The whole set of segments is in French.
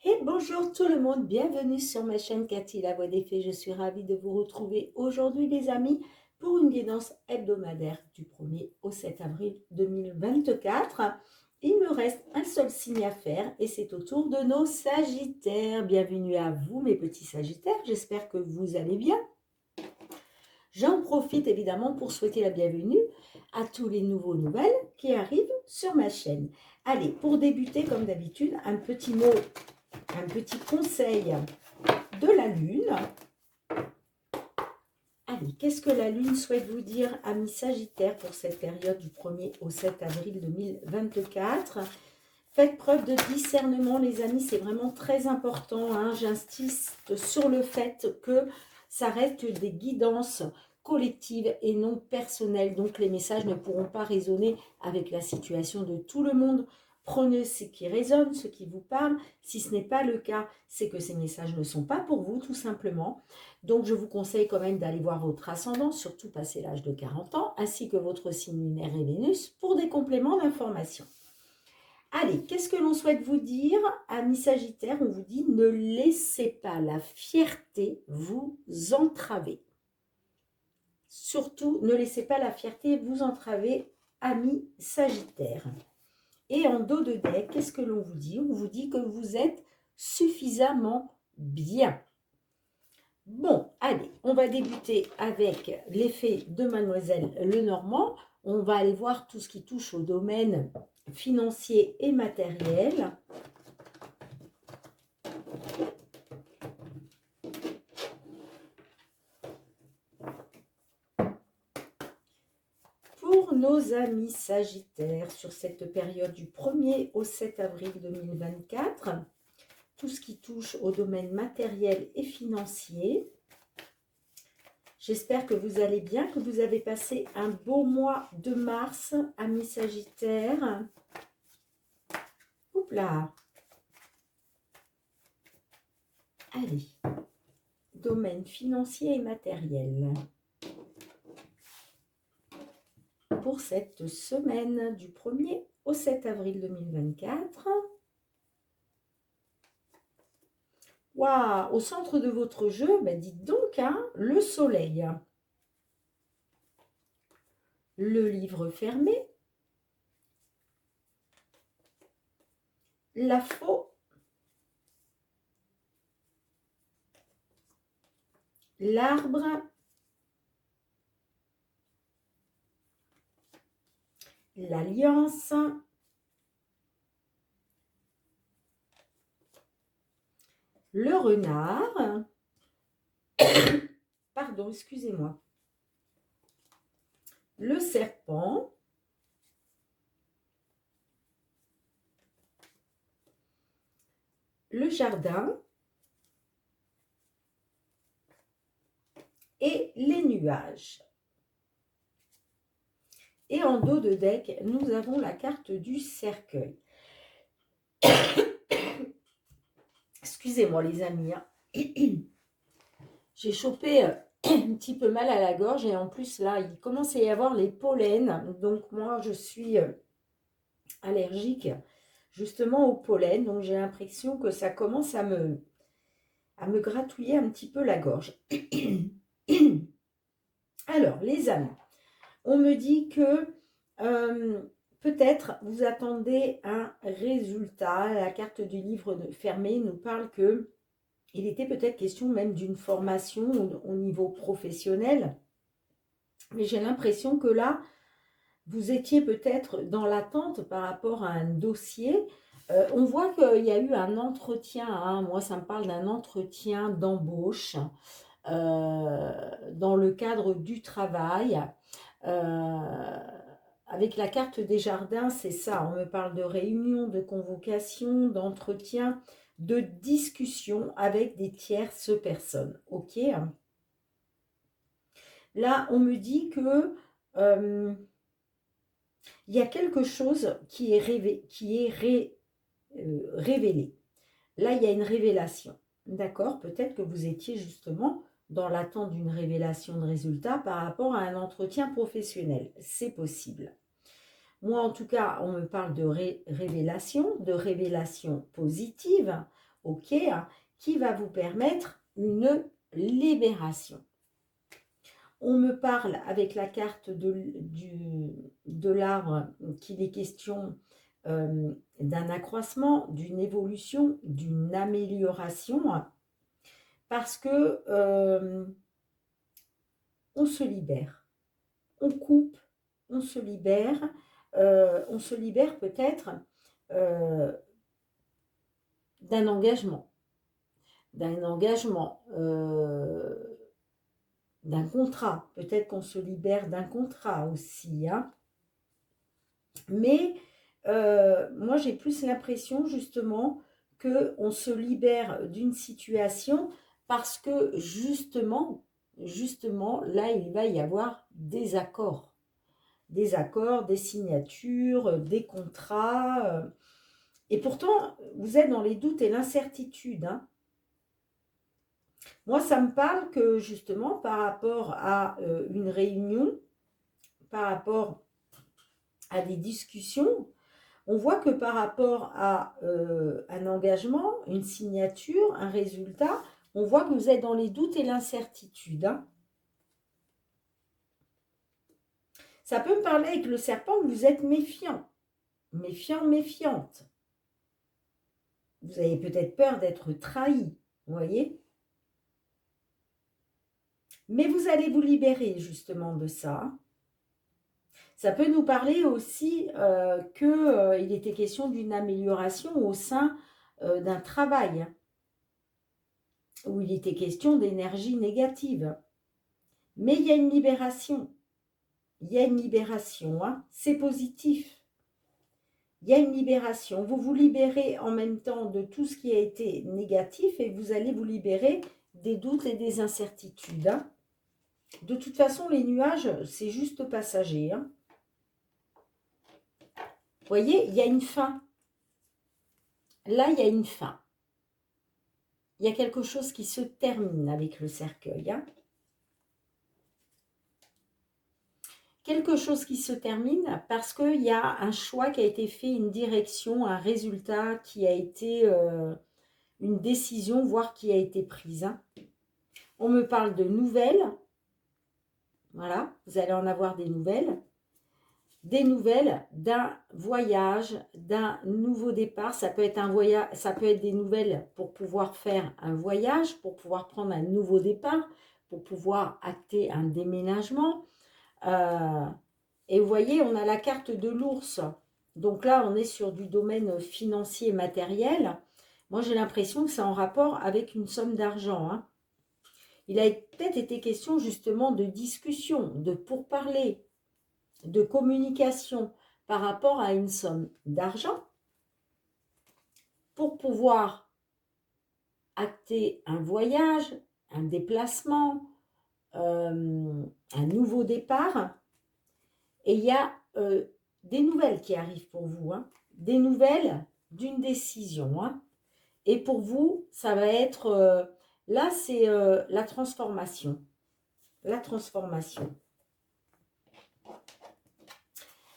Et bonjour tout le monde, bienvenue sur ma chaîne Cathy, la voix des fées. Je suis ravie de vous retrouver aujourd'hui les amis pour une guidance hebdomadaire du 1er au 7 avril 2024. Il me reste un seul signe à faire et c'est au tour de nos Sagittaires. Bienvenue à vous mes petits Sagittaires, j'espère que vous allez bien. J'en profite évidemment pour souhaiter la bienvenue à tous les nouvelles qui arrivent sur ma chaîne. Allez, pour débuter comme d'habitude, un petit conseil de la Lune. Allez, qu'est-ce que la Lune souhaite vous dire, amis Sagittaires, pour cette période du 1er au 7 avril 2024? Faites preuve de discernement, les amis, c'est vraiment très important. Hein. J'insiste sur le fait que ça reste des guidances collectives et non personnelles. Donc, les messages ne pourront pas résonner avec la situation de tout le monde. Prenez ce qui résonne, ce qui vous parle. Si ce n'est pas le cas, c'est que ces messages ne sont pas pour vous, tout simplement. Donc, je vous conseille quand même d'aller voir votre ascendant, surtout passé l'âge de 40 ans, ainsi que votre signe lunaire et Vénus, pour des compléments d'information. Allez, qu'est-ce que l'on souhaite vous dire, amis Sagittaires? On vous dit, ne laissez pas la fierté vous entraver. Surtout, ne laissez pas la fierté vous entraver, amis Sagittaires. Et en dos de deck, qu'est-ce que l'on vous dit? On vous dit que vous êtes suffisamment bien. Bon, allez, on va débuter avec l'effet de Mademoiselle Lenormand. On va aller voir tout ce qui touche au domaine financier et matériel. Pour nos amis Sagittaires, sur cette période du 1er au 7 avril 2024, tout ce qui touche au domaine matériel et financier. J'espère que vous allez bien, que vous avez passé un beau mois de mars, amis Sagittaires. Oups là. Allez, domaine financier et matériel. Pour cette semaine du 1er au 7 avril 2024. Waouh, au centre de votre jeu, ben dites donc, hein, le soleil. Le livre fermé. La faux. L'arbre. L'alliance. Le renard. Pardon, excusez-moi. Le serpent. Le jardin. Et les nuages. Et en dos de deck, nous avons la carte du cercueil. Excusez-moi les amis. Hein. J'ai chopé un petit peu mal à la gorge et en plus là, il commence à y avoir les pollens. Donc moi, je suis allergique justement au pollen. Donc j'ai l'impression que ça commence à me gratouiller un petit peu la gorge. Alors les amis, on me dit que peut-être vous attendez un résultat. La carte du livre fermé nous parle que il était peut-être question même d'une formation au niveau professionnel. Mais j'ai l'impression que là, vous étiez peut-être dans l'attente par rapport à un dossier. On voit qu'il y a eu un entretien. Hein, moi, ça me parle d'un entretien d'embauche dans le cadre du travail. Avec la carte des jardins, c'est ça. On me parle de réunion, de convocation, d'entretien, de discussion avec des tierces personnes. Ok. Là, on me dit que il y a quelque chose qui est révélé. Là, il y a une révélation. D'accord? Peut-être que vous étiez justement dans l'attente d'une révélation de résultat par rapport à un entretien professionnel. C'est possible. Moi, en tout cas, on me parle de révélation positive. ok, hein, qui va vous permettre une libération. On me parle avec la carte de l'arbre qu'il est question d'un accroissement, d'une évolution, d'une amélioration, parce que on se libère, on coupe, on se libère peut-être d'un engagement, d'un contrat. Peut-être qu'on se libère d'un contrat aussi, hein. Mais moi, j'ai plus l'impression justement qu'on se libère d'une situation parce que justement, là, il va y avoir des accords, des signatures, des contrats. Et pourtant, vous êtes dans les doutes et l'incertitude, hein. Moi, ça me parle que justement, par rapport à une réunion, par rapport à des discussions, on voit que par rapport à un engagement, une signature, un résultat, on voit que vous êtes dans les doutes et l'incertitude, hein. Ça peut me parler avec le serpent que vous êtes méfiant, méfiante. Vous avez peut-être peur d'être trahi, vous voyez? Mais vous allez vous libérer justement de ça. Ça peut nous parler aussi qu'il était question d'une amélioration au sein d'un travail, où il était question d'énergie négative. Mais il y a une libération. Il y a une libération, hein. C'est positif. Il y a une libération. Vous vous libérez en même temps de tout ce qui a été négatif et vous allez vous libérer des doutes et des incertitudes, hein. De toute façon, les nuages, c'est juste passager, hein. Vous voyez, il y a une fin. Là, il y a une fin. Il y a quelque chose qui se termine avec le cercueil, hein. Quelque chose qui se termine parce qu'il y a un choix qui a été fait, une direction, un résultat qui a été une décision, voire qui a été prise, hein. On me parle de nouvelles. Voilà, vous allez en avoir des nouvelles d'un voyage, d'un nouveau départ. Ça peut être un voyage, ça peut être des nouvelles pour pouvoir faire un voyage, pour pouvoir prendre un nouveau départ, pour pouvoir acter un déménagement. Et vous voyez, on a la carte de l'ours. Donc là, on est sur du domaine financier et matériel. Moi, j'ai l'impression que c'est en rapport avec une somme d'argent, hein. Il a peut-être été question justement de discussion, de pourparler, de communication par rapport à une somme d'argent pour pouvoir acter un voyage, un déplacement, un nouveau départ. Et il y a des nouvelles qui arrivent pour vous, hein, des nouvelles d'une décision, hein. Et pour vous, ça va être, là c'est la transformation. La transformation.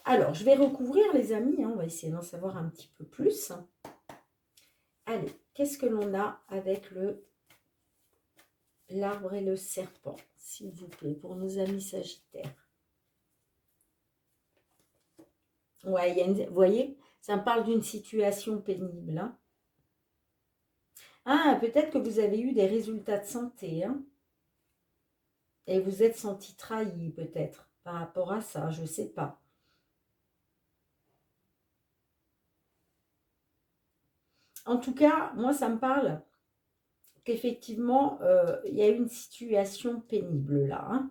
Alors, je vais recouvrir les amis, hein, on va essayer d'en savoir un petit peu plus. Allez, qu'est-ce que l'on a avec l'arbre et le serpent, s'il vous plaît, pour nos amis sagittaires? Ouais, vous voyez, ça me parle d'une situation pénible, hein. Ah, peut-être que vous avez eu des résultats de santé, hein, et vous êtes senti trahi, peut-être, par rapport à ça, je ne sais pas. En tout cas, moi, ça me parle qu'effectivement, il y a une situation pénible là, hein.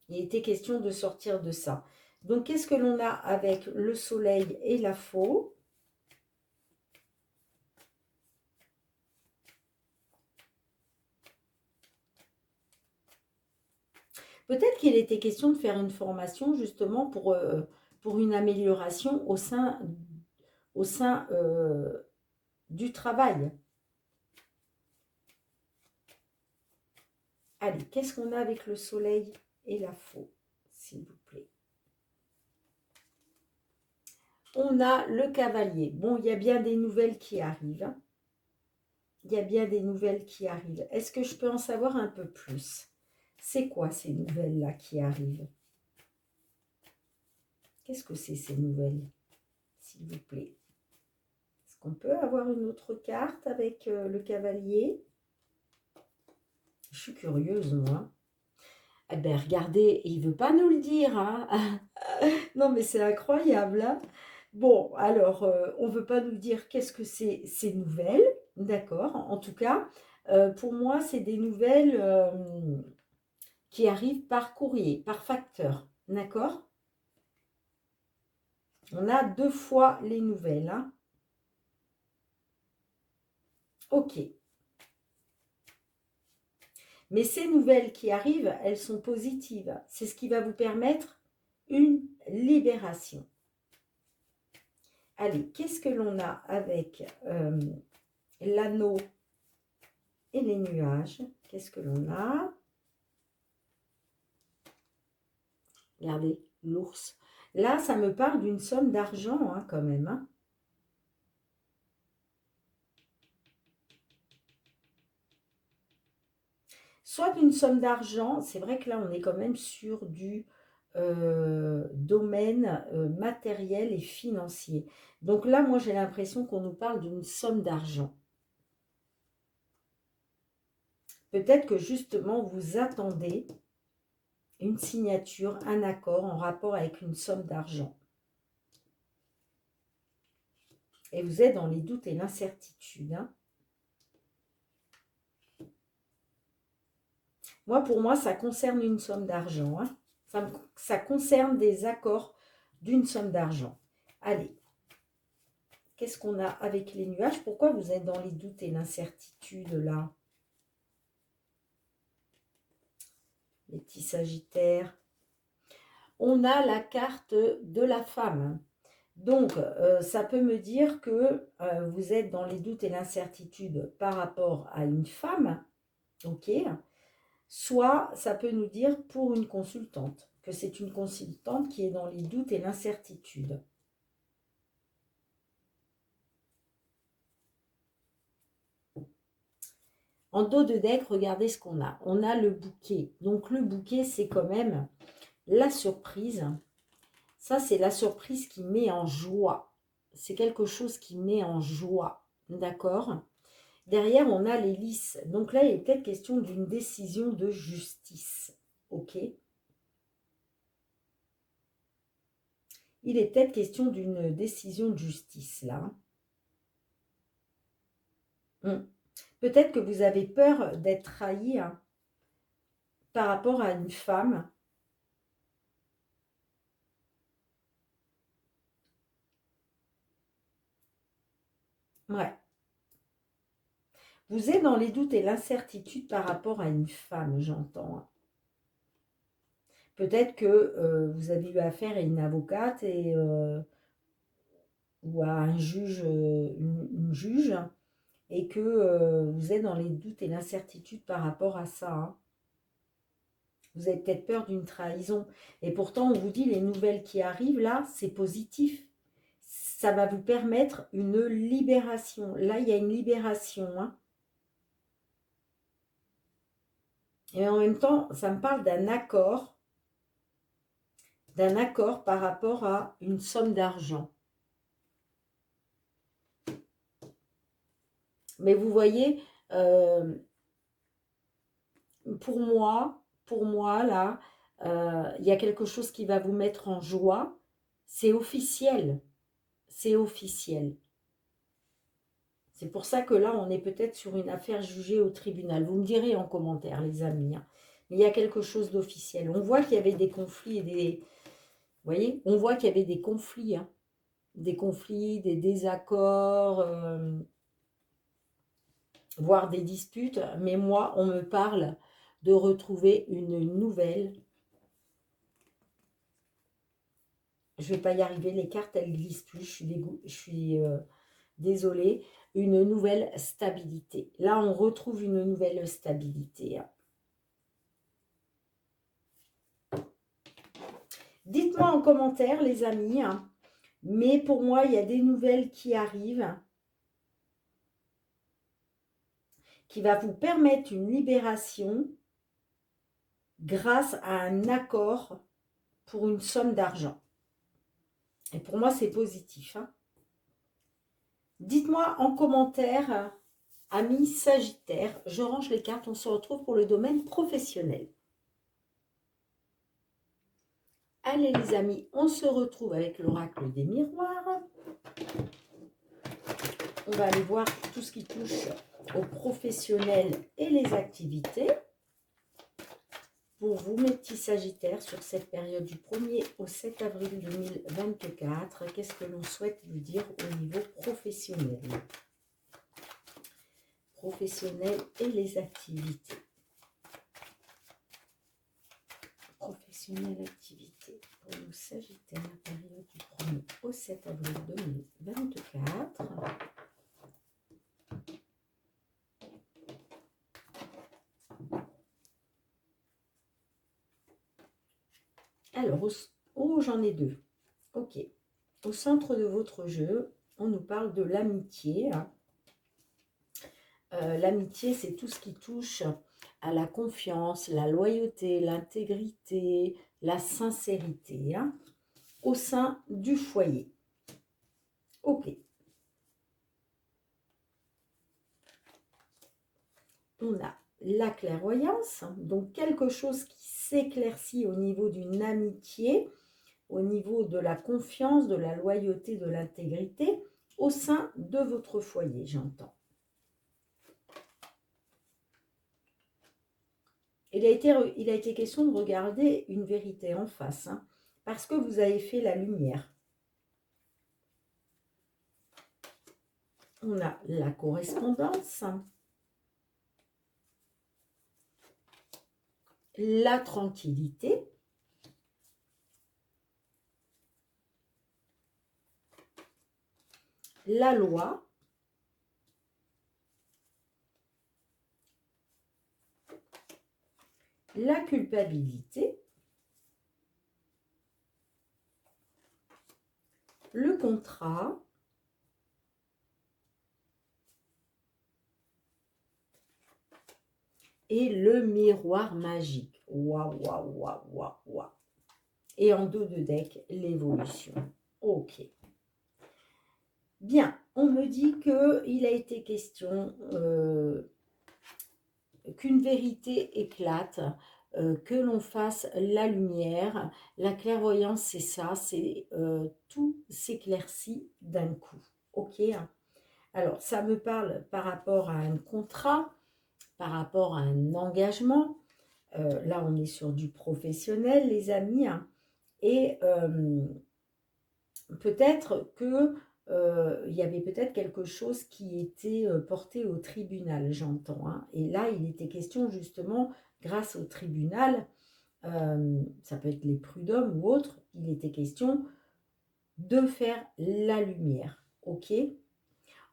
Il était question de sortir de ça. Donc, qu'est-ce que l'on a avec le soleil et la faux? Peut-être qu'il était question de faire une formation justement pour une amélioration au sein du travail. Allez, qu'est-ce qu'on a avec le soleil et la faux, s'il vous plaît? On a le cavalier. Bon, il y a bien des nouvelles qui arrivent, hein. Il y a bien des nouvelles qui arrivent. Est-ce que je peux en savoir un peu plus? C'est quoi ces nouvelles-là qui arrivent? Qu'est-ce que c'est ces nouvelles, s'il vous plaît? Est-ce qu'on peut avoir une autre carte avec le cavalier? Je suis curieuse, moi. Eh bien, regardez, il ne veut pas nous le dire. Hein. Non, mais c'est incroyable. Hein. Bon, alors, on ne veut pas nous dire qu'est-ce que c'est ces nouvelles. D'accord. En tout cas, pour moi, c'est des nouvelles qui arrivent par courrier, par facteur. D'accord? On a 2 fois les nouvelles. Hein. Ok. Mais ces nouvelles qui arrivent, elles sont positives. C'est ce qui va vous permettre une libération. Allez, qu'est-ce que l'on a avec l'anneau et les nuages? Qu'est-ce que l'on a? Regardez, l'ours. Là, ça me parle d'une somme d'argent hein, quand même. Hein. Soit d'une somme d'argent, c'est vrai que là, on est quand même sur du domaine matériel et financier. Donc là, moi, j'ai l'impression qu'on nous parle d'une somme d'argent. Peut-être que justement, vous attendez une signature, un accord en rapport avec une somme d'argent. Et vous êtes dans les doutes et l'incertitude. Hein. Moi, pour moi, ça concerne une somme d'argent. Hein. Ça concerne des accords d'une somme d'argent. Allez, qu'est-ce qu'on a avec les nuages? Pourquoi vous êtes dans les doutes et l'incertitude là? Les petits sagittaires. On a la carte de la femme. Donc, ça peut me dire que vous êtes dans les doutes et l'incertitude par rapport à une femme. Ok. Soit ça peut nous dire pour une consultante, que c'est une consultante qui est dans les doutes et l'incertitude. En dos de deck, regardez ce qu'on a. On a le bouquet. Donc le bouquet, c'est quand même la surprise. Ça, c'est la surprise qui met en joie. C'est quelque chose qui met en joie. D'accord? Derrière, on a les lys. Donc là, il est peut-être question d'une décision de justice. Ok? Il est peut-être question d'une décision de justice, là. Peut-être que vous avez peur d'être trahi hein, par rapport à une femme. Ouais. Vous êtes dans les doutes et l'incertitude par rapport à une femme, j'entends. Hein. Peut-être que vous avez eu affaire à une avocate et, ou à un juge, une juge, et que vous êtes dans les doutes et l'incertitude par rapport à ça. Hein. Vous avez peut-être peur d'une trahison. Et pourtant, on vous dit, les nouvelles qui arrivent, là, c'est positif. Ça va vous permettre une libération. Là, il y a une libération. Hein. Et en même temps, ça me parle d'un accord par rapport à une somme d'argent. Mais vous voyez, pour moi, là, il y a quelque chose qui va vous mettre en joie. C'est officiel. C'est officiel. C'est pour ça que là, on est peut-être sur une affaire jugée au tribunal. Vous me direz en commentaire, les amis. Hein. Mais il y a quelque chose d'officiel. On voit qu'il y avait des conflits et des... Vous voyez, on voit qu'il y avait des conflits. Hein. Des conflits, des désaccords, voire des disputes. Mais moi, on me parle de retrouver une nouvelle. Je ne vais pas y arriver. Les cartes, elles glissent plus. Je suis désolée. Une nouvelle stabilité. Là, on retrouve une nouvelle stabilité. Dites-moi en commentaire, les amis. Mais pour moi, il y a des nouvelles qui arrivent. qui va vous permettre une libération grâce à un accord pour une somme d'argent. Et pour moi, c'est positif, hein. Dites-moi en commentaire, amis Sagittaires, je range les cartes, on se retrouve pour le domaine professionnel. Allez les amis, on se retrouve avec l'oracle des miroirs. On va aller voir tout ce qui touche aux professionnels et les activités. Pour vous, mes petits Sagittaires, sur cette période du 1er au 7 avril 2024, qu'est-ce que l'on souhaite vous dire au niveau professionnel? Professionnel et les activités. Professionnel, activité pour nos Sagittaires, la période du 1er au 7 avril 2024. Alors, oh, j'en ai deux. Ok. Au centre de votre jeu, on nous parle de l'amitié. L'amitié, c'est tout ce qui touche à la confiance, la loyauté, l'intégrité, la sincérité, hein, au sein du foyer. Ok. On a la clairvoyance, donc quelque chose qui s'éclaircit au niveau d'une amitié, au niveau de la confiance, de la loyauté, de l'intégrité, au sein de votre foyer, j'entends. Il a été question de regarder une vérité en face, hein, parce que vous avez fait la lumière. On a la correspondance, la tranquillité, la loi, la culpabilité, le contrat, et le miroir magique. Waouh, waouh, waouh, waouh, waouh. Et en dos de deck, l'évolution. Ok. Bien, on me dit qu'il a été question qu'une vérité éclate, que l'on fasse la lumière. La clairvoyance, c'est ça, c'est tout s'éclaircit d'un coup. Ok. Alors, ça me parle par rapport à un contrat, par rapport à un engagement. Là, on est sur du professionnel, les amis. Hein, et peut-être que il y avait peut-être quelque chose qui était porté au tribunal, j'entends. Hein, et là, il était question justement, grâce au tribunal, ça peut être les prud'hommes ou autres, il était question de faire la lumière. Ok.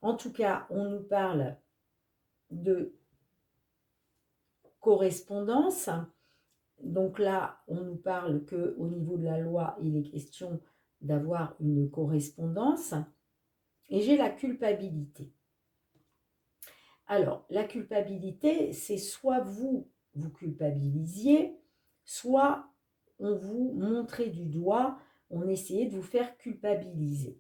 En tout cas, on nous parle de correspondance. Donc là, on nous parle qu'au niveau de la loi, il est question d'avoir une correspondance. Et j'ai la culpabilité. Alors, la culpabilité, c'est soit vous culpabilisiez, soit on vous montrait du doigt, on essayait de vous faire culpabiliser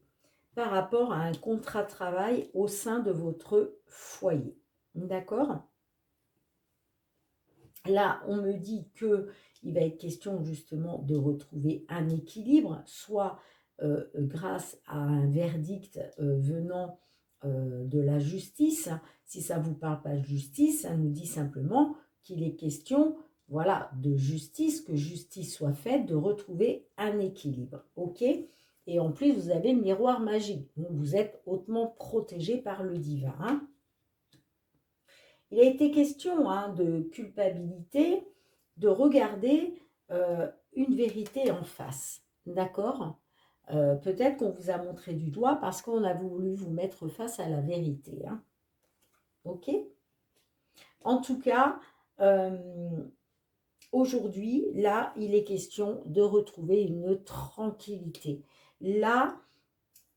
par rapport à un contrat de travail au sein de votre foyer. D'accord ? Là, on me dit qu'il va être question justement de retrouver un équilibre, soit grâce à un verdict venant de la justice. Si ça ne vous parle pas de justice, ça nous dit simplement qu'il est question, voilà, de justice, que justice soit faite, de retrouver un équilibre. Ok ? Et en plus, vous avez le miroir magique. Donc, vous êtes hautement protégé par le divin. Hein. Il a été question de culpabilité, de regarder une vérité en face. D'accord ? Peut-être qu'on vous a montré du doigt parce qu'on a voulu vous mettre face à la vérité. Hein. Ok ? En tout cas, aujourd'hui, là, il est question de retrouver une tranquillité. Là,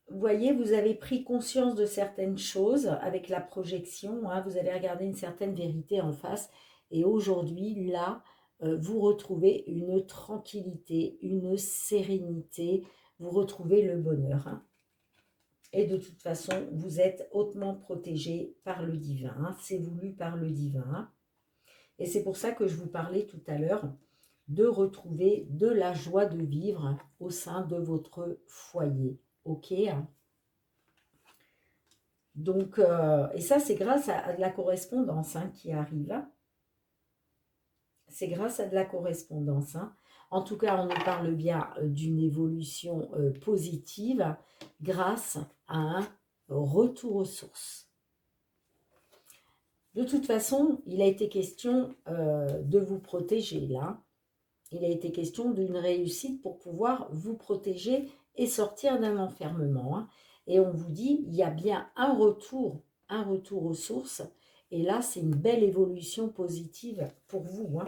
vous voyez, vous avez pris conscience de certaines choses avec la projection, hein, vous avez regardé une certaine vérité en face, et aujourd'hui, là, vous retrouvez une tranquillité, une sérénité, vous retrouvez le bonheur, hein. Et de toute façon, vous êtes hautement protégé par le divin, hein, c'est voulu par le divin. Et c'est pour ça que je vous parlais tout à l'heure de retrouver de la joie de vivre au sein de votre foyer. Ok, hein. Donc, et ça, c'est grâce à de la correspondance, hein, qui arrive. Hein. C'est grâce à de la correspondance. Hein. En tout cas, on nous parle bien d'une évolution positive grâce à un retour aux sources. De toute façon, il a été question de vous protéger là. Il a été question d'une réussite pour pouvoir vous protéger et sortir d'un enfermement. Hein. Et on vous dit, il y a bien un retour aux sources. Et là, c'est une belle évolution positive pour vous. Hein.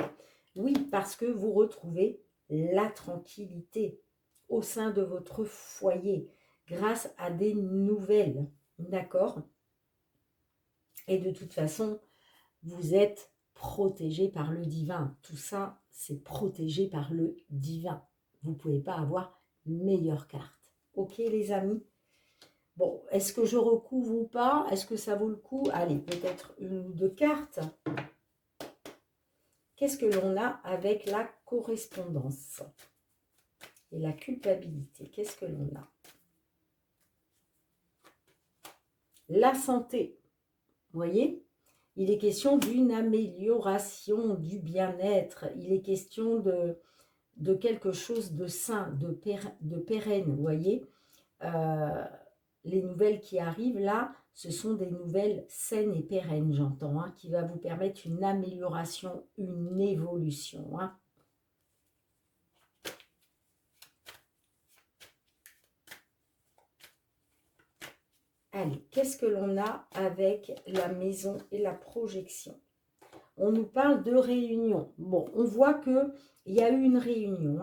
Oui, parce que vous retrouvez la tranquillité au sein de votre foyer grâce à des nouvelles. D'accord? Et de toute façon, vous êtes protégé par le divin. Tout ça, c'est protégé par le divin. Vous ne pouvez pas avoir meilleure carte. Ok, les amis? Bon, est-ce que je recouvre ou pas? Est-ce que ça vaut le coup? Allez, peut-être une ou deux cartes. Qu'est-ce que l'on a avec la correspondance et la culpabilité? Qu'est-ce que l'on a? La santé. Vous voyez? Il est question d'une amélioration du bien-être. Il est question de quelque chose de sain, de pérenne, vous voyez. Les nouvelles qui arrivent là, ce sont des nouvelles saines et pérennes, j'entends, hein, qui va vous permettre une amélioration, une évolution. Hein. Allez, qu'est-ce que l'on a avec la maison et la projection? On nous parle de réunion. Bon, on voit qu'il y a eu une réunion,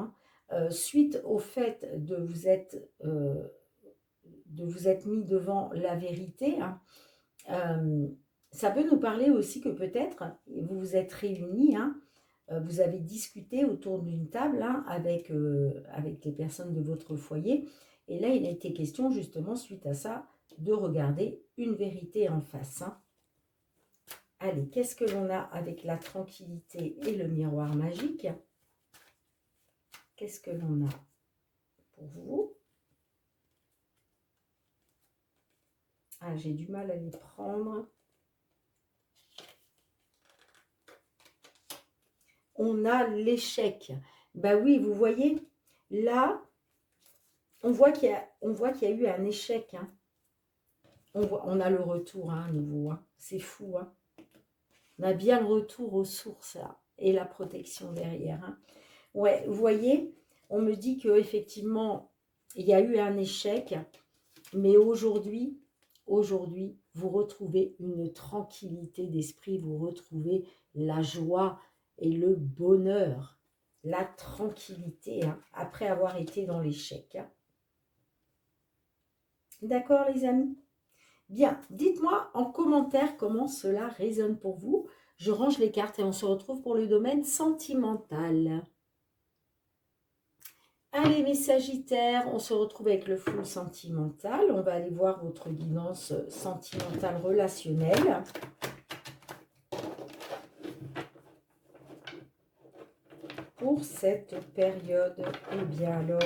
hein, suite au fait de vous être mis devant la vérité. Hein. Ça peut nous parler aussi que peut-être vous vous êtes réunis, hein, vous avez discuté autour d'une table, hein, avec les personnes de votre foyer. Et là, il a été question justement, suite à ça, de regarder une vérité en face. Hein. Allez, qu'est-ce que l'on a avec la tranquillité et le miroir magique? Qu'est-ce que l'on a pour vous? Ah, j'ai du mal à les prendre. On a l'échec. Ben oui, vous voyez, là, on voit qu'il y a eu un échec. Hein. On a le retour, hein, à nouveau. Hein. C'est fou. Hein. On a bien le retour aux sources, là, et la protection derrière. Hein. Ouais, vous voyez, on me dit qu'effectivement, il y a eu un échec, mais aujourd'hui, vous retrouvez une tranquillité d'esprit, vous retrouvez la joie et le bonheur, la tranquillité, hein, après avoir été dans l'échec. Hein. D'accord, les amis? Bien, dites-moi en commentaire comment cela résonne pour vous. Je range les cartes et on se retrouve pour le domaine sentimental. Allez, mes Sagittaires, on se retrouve avec le full sentimental. On va aller voir votre guidance sentimentale relationnelle. Pour cette période, eh bien alors,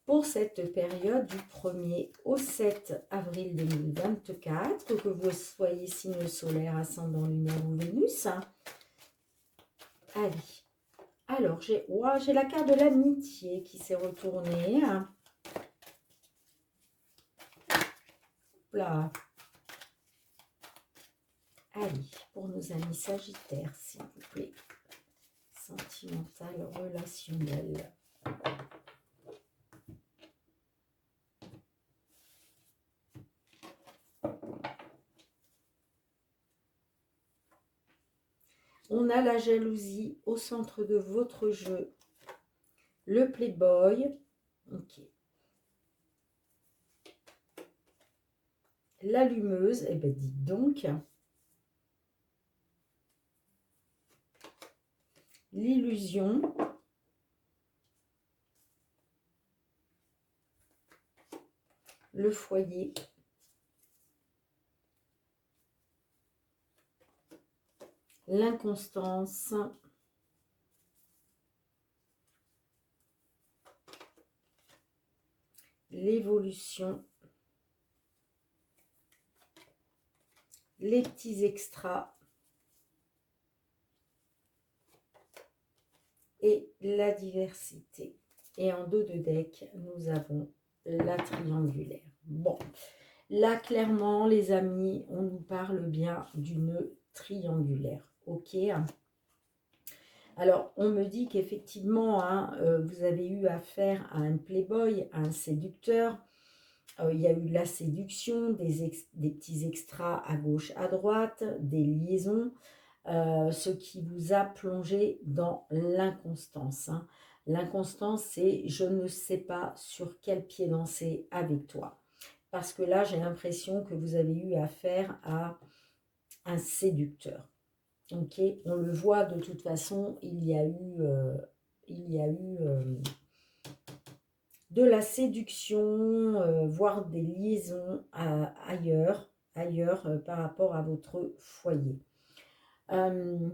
pour cette période du 1er au 7 avril 2024, que vous soyez signe solaire, ascendant lunaire ou Vénus. Allez. Alors, j'ai la carte de l'amitié qui s'est retournée. Là. Allez, pour nos amis Sagittaires, s'il vous plaît. Sentimental, relationnel. On a la jalousie au centre de votre jeu. Le playboy. Ok. l'allumeuse, eh bien dites donc, l'illusion, le foyer, l'inconstance, l'évolution, les petits extras et la diversité. Et en dos de deck, nous avons la triangulaire. Bon, là, clairement, les amis, on nous parle bien d'une triangulaire. Ok. Alors, on me dit qu'effectivement, hein, vous avez eu affaire à un playboy, à un séducteur. Il y a eu de la séduction, des petits extras à gauche, à droite, des liaisons, ce qui vous a plongé dans l'inconstance. Hein. L'inconstance, c'est je ne sais pas sur quel pied danser avec toi. Parce que là, j'ai l'impression que vous avez eu affaire à un séducteur. Ok, on le voit de toute façon, il y a eu de la séduction, voire des liaisons ailleurs par rapport à votre foyer. On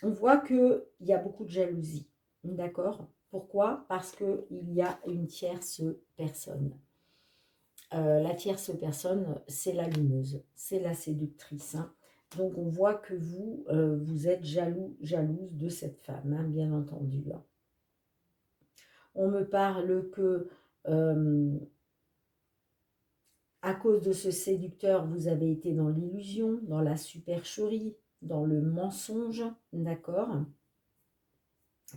voit qu'il y a beaucoup de jalousie, d'accord? Pourquoi? Parce qu'il y a une tierce personne. La tierce personne, c'est l'allumeuse, c'est la séductrice. Hein. Donc, on voit que vous, vous êtes jalouse de cette femme, hein, bien entendu. Hein. On me parle que, à cause de ce séducteur, vous avez été dans l'illusion, dans la supercherie, dans le mensonge, d'accord?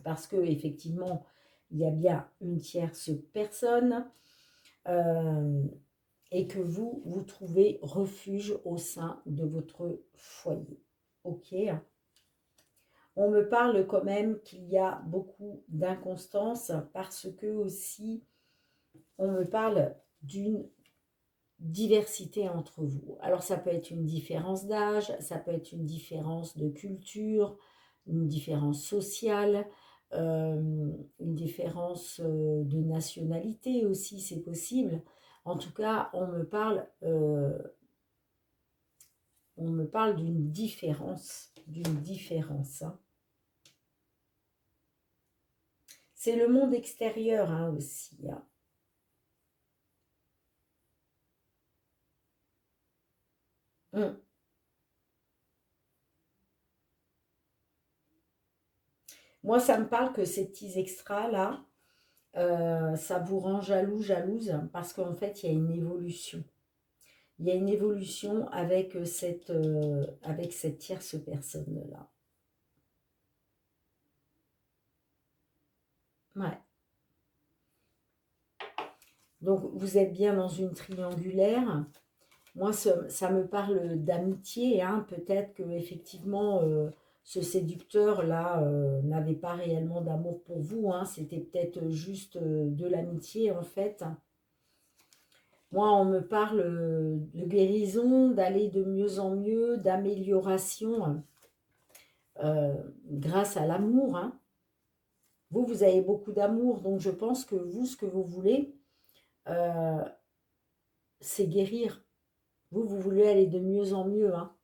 Parce que effectivement, il y a bien une tierce personne et que vous trouvez refuge au sein de votre foyer. Ok. On me parle quand même qu'il y a beaucoup d'inconstance parce que aussi, on me parle d'une diversité entre vous. Alors ça peut être une différence d'âge, ça peut être une différence de culture, une différence sociale, une différence de nationalité aussi, c'est possible. En tout cas, on me parle d'une différence, Hein. C'est le monde extérieur hein, aussi. Hein. Moi, ça me parle que ces petits extras-là, ça vous rend jalouse, parce qu'en fait, il y a une évolution. Il y a une évolution avec cette tierce personne-là. Ouais. Donc, vous êtes bien dans une triangulaire. Moi, ça me parle d'amitié. Hein. Peut-être que effectivement, ce séducteur-là n'avait pas réellement d'amour pour vous. Hein. C'était peut-être juste de l'amitié, en fait. Moi, on me parle de guérison, d'aller de mieux en mieux, d'amélioration grâce à l'amour. Hein. Vous avez beaucoup d'amour, donc je pense que vous, ce que vous voulez, euh, c'est guérir. Vous voulez aller de mieux en mieux. Hein.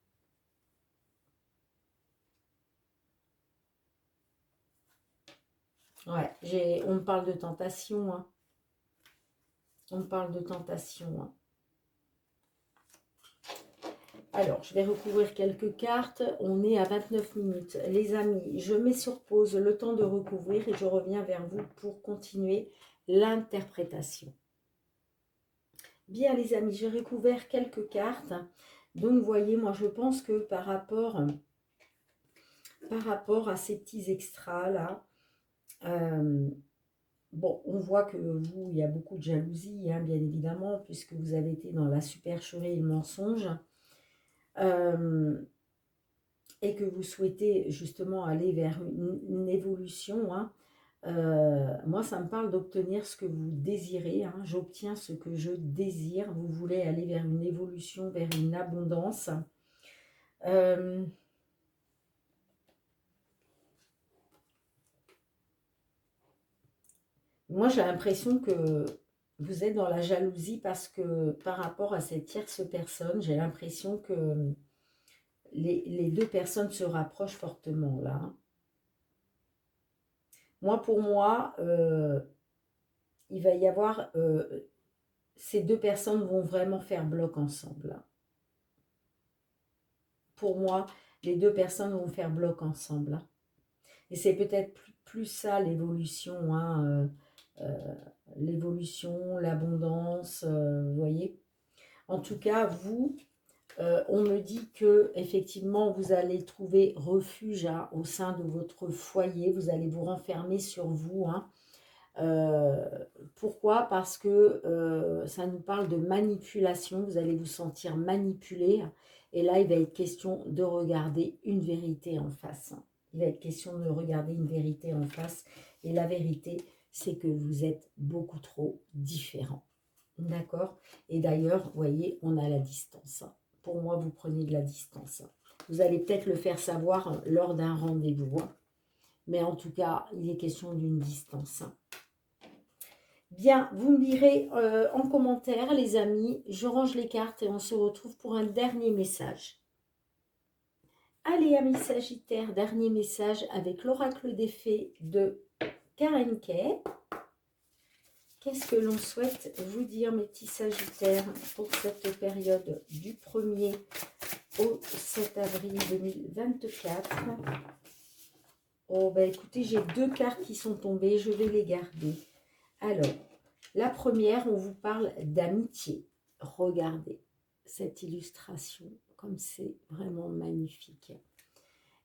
Ouais, on me parle de tentation. Hein. On me parle de tentation. Hein. Alors, je vais recouvrir quelques cartes. On est à 29 minutes. Les amis, je mets sur pause le temps de recouvrir et je reviens vers vous pour continuer l'interprétation. Bien, les amis, j'ai recouvert quelques cartes. Donc, vous voyez, moi, je pense que par rapport à ces petits extras-là, bon, on voit que vous, il y a beaucoup de jalousie, hein, bien évidemment, puisque vous avez été dans la supercherie et le mensonge. Et que vous souhaitez justement aller vers une évolution, hein, Moi, ça me parle d'obtenir ce que vous désirez, hein. J'obtiens ce que je désire. Vous voulez aller vers une évolution, vers une abondance. Moi, j'ai l'impression que vous êtes dans la jalousie parce que par rapport à cette tierce personne, j'ai l'impression que les deux personnes se rapprochent fortement là, hein. Moi, pour moi, il va y avoir... ces deux personnes vont vraiment faire bloc ensemble, hein. Pour moi, les deux personnes vont faire bloc ensemble, hein. Et c'est peut-être plus ça l'évolution, hein, l'évolution, l'abondance, vous voyez. En tout cas, vous, on me dit que effectivement vous allez trouver refuge, hein, au sein de votre foyer. Vous allez vous renfermer sur vous, hein. Pourquoi? Parce que ça nous parle de manipulation. Vous allez vous sentir manipulé. Et là, il va être question de regarder une vérité en face, hein. Il va être question de regarder une vérité en face. Et la vérité, c'est que vous êtes beaucoup trop différents. D'accord? Et d'ailleurs, vous voyez, on a la distance, hein. Pour moi, vous prenez de la distance, hein. Vous allez peut-être le faire savoir lors d'un rendez-vous, hein. Mais en tout cas, il est question d'une distance, hein. Bien, vous me direz en commentaire, les amis. Je range les cartes et on se retrouve pour un dernier message. Allez, amis Sagittaires, dernier message avec l'oracle des fées de Karen Kay. Qu'est-ce que l'on souhaite vous dire, mes petits Sagittaires, pour cette période du 1er au 7 avril 2024? Oh, ben écoutez, j'ai deux cartes qui sont tombées, je vais les garder. Alors, la première, on vous parle d'amitié. Regardez cette illustration, comme c'est vraiment magnifique.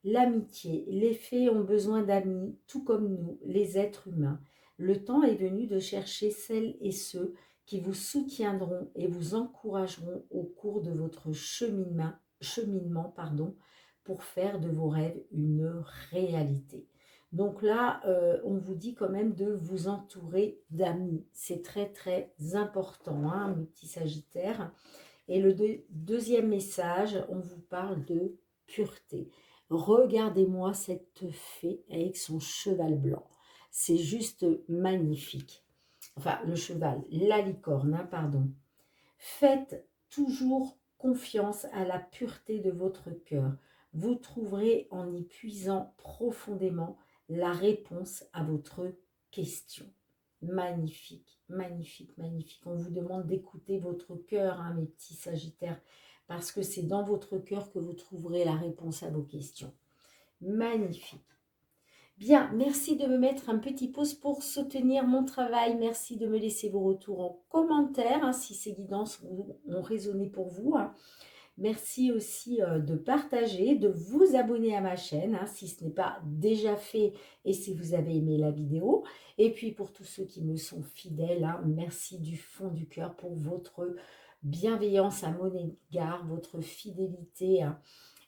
L'amitié, les fées ont besoin d'amis, tout comme nous, les êtres humains. Le temps est venu de chercher celles et ceux qui vous soutiendront et vous encourageront au cours de votre cheminement, pour faire de vos rêves une réalité. Donc là, on vous dit quand même de vous entourer d'amis. C'est très très important, hein, mes petits Sagittaires. Et le deuxième message, on vous parle de pureté. Regardez-moi cette fée avec son cheval blanc. C'est juste magnifique. Enfin, le cheval, la licorne, hein, pardon. Faites toujours confiance à la pureté de votre cœur. Vous trouverez en y puisant profondément la réponse à votre question. Magnifique, magnifique, magnifique. On vous demande d'écouter votre cœur, hein, mes petits Sagittaires, parce que c'est dans votre cœur que vous trouverez la réponse à vos questions. Magnifique. Bien, merci de me mettre un petit pouce pour soutenir mon travail. Merci de me laisser vos retours en commentaire, hein, si ces guidances ont résonné pour vous, hein. Merci aussi de partager, de vous abonner à ma chaîne, hein, si ce n'est pas déjà fait et si vous avez aimé la vidéo. Et puis pour tous ceux qui me sont fidèles, hein, merci du fond du cœur pour votre bienveillance à mon égard, votre fidélité, hein,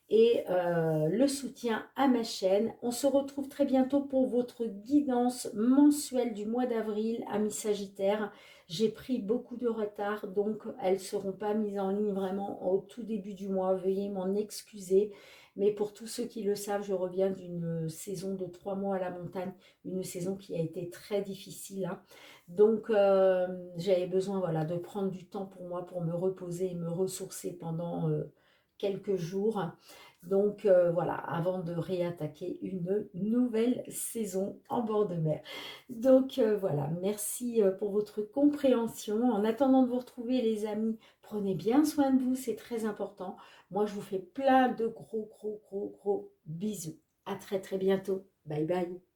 et le soutien à ma chaîne. On se retrouve très bientôt pour votre guidance mensuelle du mois d'avril, amis Sagittaires. J'ai pris beaucoup de retard, donc elles ne seront pas mises en ligne vraiment au tout début du mois. Veuillez m'en excuser. Mais pour tous ceux qui le savent, je reviens d'une saison de 3 mois à la montagne, une saison qui a été très difficile, hein. Donc, j'avais besoin, voilà, de prendre du temps pour moi, pour me reposer et me ressourcer pendant quelques jours. Donc voilà, avant de réattaquer une nouvelle saison en bord de mer. Donc voilà, merci pour votre compréhension. En attendant de vous retrouver, les amis, prenez bien soin de vous, c'est très important. Moi, je vous fais plein de gros bisous. À très très bientôt. Bye bye.